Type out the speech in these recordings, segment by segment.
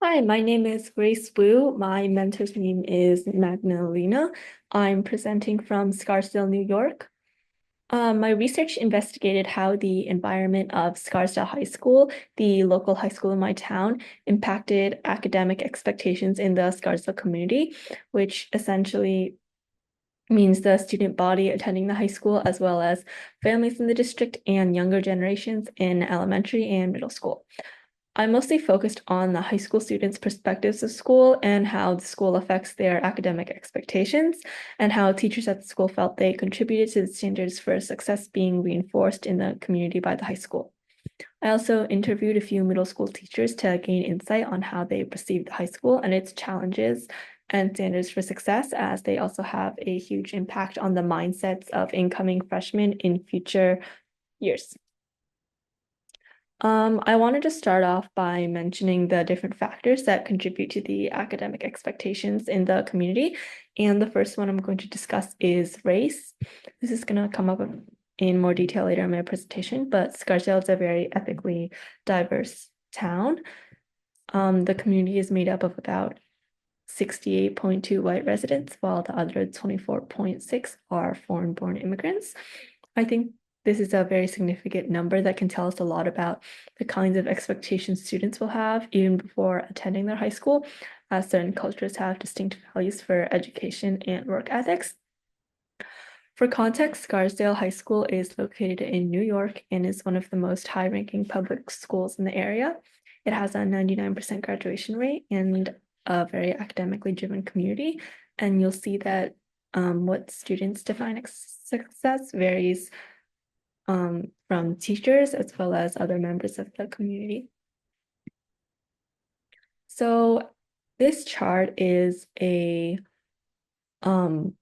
Hi, my name is Grace Wu. My mentor's name is Magdalena. I'm presenting from Scarsdale, New York. My research investigated how the environment of Scarsdale High School, the local high school in my town, impacted academic expectations in the Scarsdale community, which essentially means the student body attending the high school, as well as families in the district and younger generations in elementary and middle school. I mostly focused on the high school students' perspectives of school and how the school affects their academic expectations, and how teachers at the school felt they contributed to the standards for success being reinforced in the community by the high school. I also interviewed a few middle school teachers to gain insight on how they perceive the high school and its challenges and standards for success, as they also have a huge impact on the mindsets of incoming freshmen in future years. I wanted to start off by mentioning the different factors that contribute to the academic expectations in the community. And the first one I'm going to discuss is race. This is going to come up in more detail later in my presentation, but Scarsdale is a very ethnically diverse town. The community is made up of about 68.2 white residents, while the other 24.6 are foreign-born immigrants. I think this is a very significant number that can tell us a lot about the kinds of expectations students will have even before attending their high school, as certain cultures have distinct values for education and work ethics. For context, Scarsdale High School is located in New York and is one of the most high-ranking public schools in the area. It has a 99% graduation rate and a very academically driven community. And you'll see that what students define success varies from teachers as well as other members of the community. So this chart is a line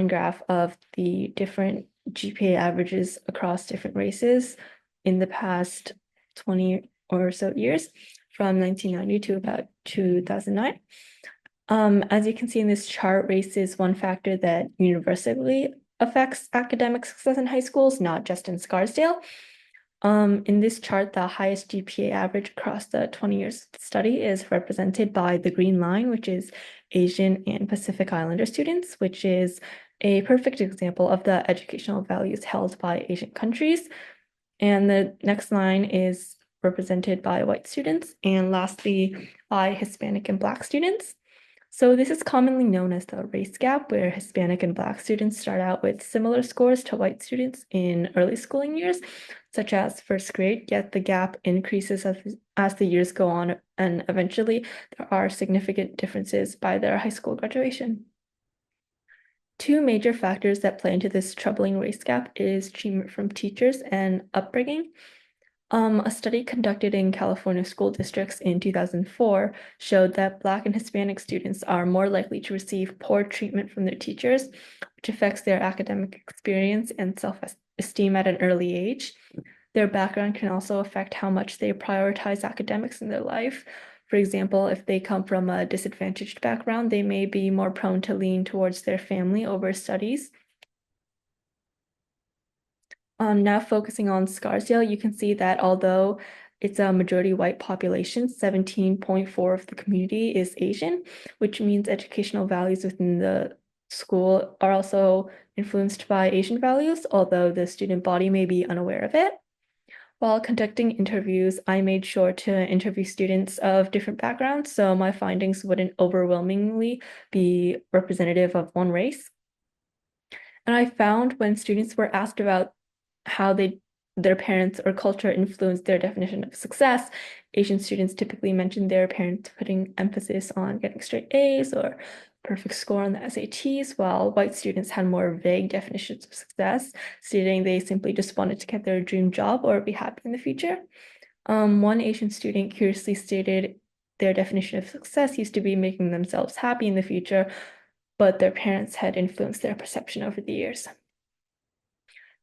graph of the different GPA averages across different races in the past 20 or so years, from 1990 to about 2009. As you can see in this chart, race is one factor that universally affects academic success in high schools, not just in Scarsdale. In this chart, the highest GPA average across the 20 years study is represented by the green line, which is Asian and Pacific Islander students, which is a perfect example of the educational values held by Asian countries. And the next line is represented by white students, and lastly, by Hispanic and Black students. So this is commonly known as the race gap, where Hispanic and Black students start out with similar scores to white students in early schooling years, such as first grade, yet the gap increases as the years go on, and eventually there are significant differences by their high school graduation. Two major factors that play into this troubling race gap is treatment from teachers and upbringing. A study conducted in California school districts in 2004 showed that Black and Hispanic students are more likely to receive poor treatment from their teachers, which affects their academic experience and self-esteem at an early age. Their background can also affect how much they prioritize academics in their life. For example, if they come from a disadvantaged background, they may be more prone to lean towards their family over studies. Now focusing on Scarsdale, you can see that although it's a majority white population, 17.4 of the community is Asian, which means educational values within the school are also influenced by Asian values, although the student body may be unaware of it. While conducting interviews, I made sure to interview students of different backgrounds, so my findings wouldn't overwhelmingly be representative of one race. And I found when students were asked about how their parents or culture influenced their definition of success, Asian students typically mentioned their parents putting emphasis on getting straight A's or perfect score on the SATs, while white students had more vague definitions of success, stating they simply just wanted to get their dream job or be happy in the future. One Asian student curiously stated their definition of success used to be making themselves happy in the future, but their parents had influenced their perception over the years.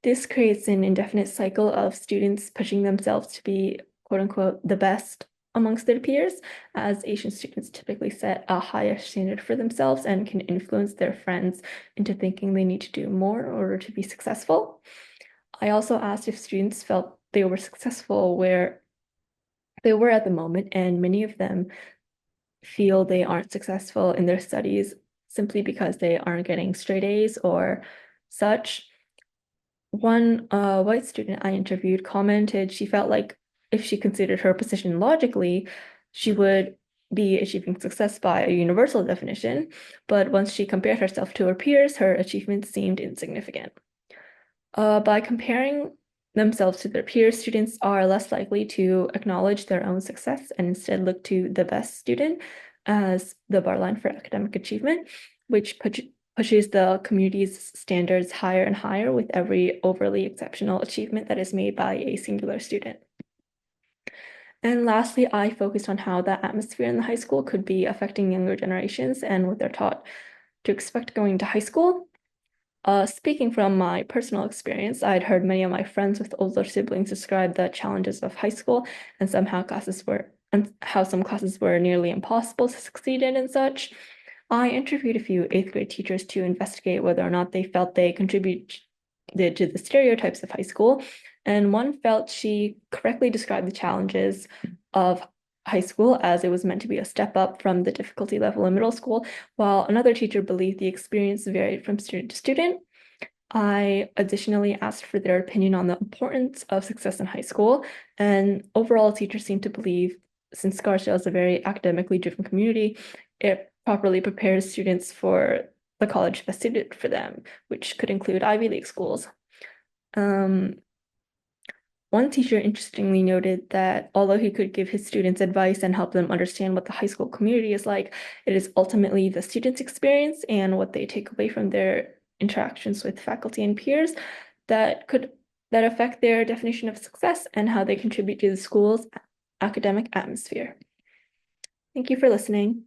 This creates an indefinite cycle of students pushing themselves to be, quote unquote, the best amongst their peers, as Asian students typically set a higher standard for themselves and can influence their friends into thinking they need to do more in order to be successful. I also asked if students felt they were successful where they were at the moment, and many of them feel they aren't successful in their studies simply because they aren't getting straight A's or such. One white student I interviewed commented she felt like if she considered her position logically, she would be achieving success by a universal definition, but once she compared herself to her peers, her achievements seemed insignificant. By comparing themselves to their peers, students are less likely to acknowledge their own success and instead look to the best student as the bar line for academic achievement, which pushes the community's standards higher and higher with every overly exceptional achievement that is made by a singular student. And lastly, I focused on how the atmosphere in the high school could be affecting younger generations and what they're taught to expect going to high school. Speaking from my personal experience, I'd heard many of my friends with older siblings describe the challenges of high school and how some classes were nearly impossible to succeed in and such. I interviewed a few eighth grade teachers to investigate whether or not they felt they contributed to the stereotypes of high school, and one felt she correctly described the challenges of high school as it was meant to be a step up from the difficulty level in middle school, while another teacher believed the experience varied from student to student. I additionally asked for their opinion on the importance of success in high school, and overall, teachers seem to believe, since Scarsdale is a very academically driven community, it properly prepares students for the college best suited for them, which could include Ivy League schools. Um, One teacher interestingly noted that although he could give his students advice and help them understand what the high school community is like, it is ultimately the students' experience and what they take away from their interactions with faculty and peers that affect their definition of success and how they contribute to the school's academic atmosphere. Thank you for listening.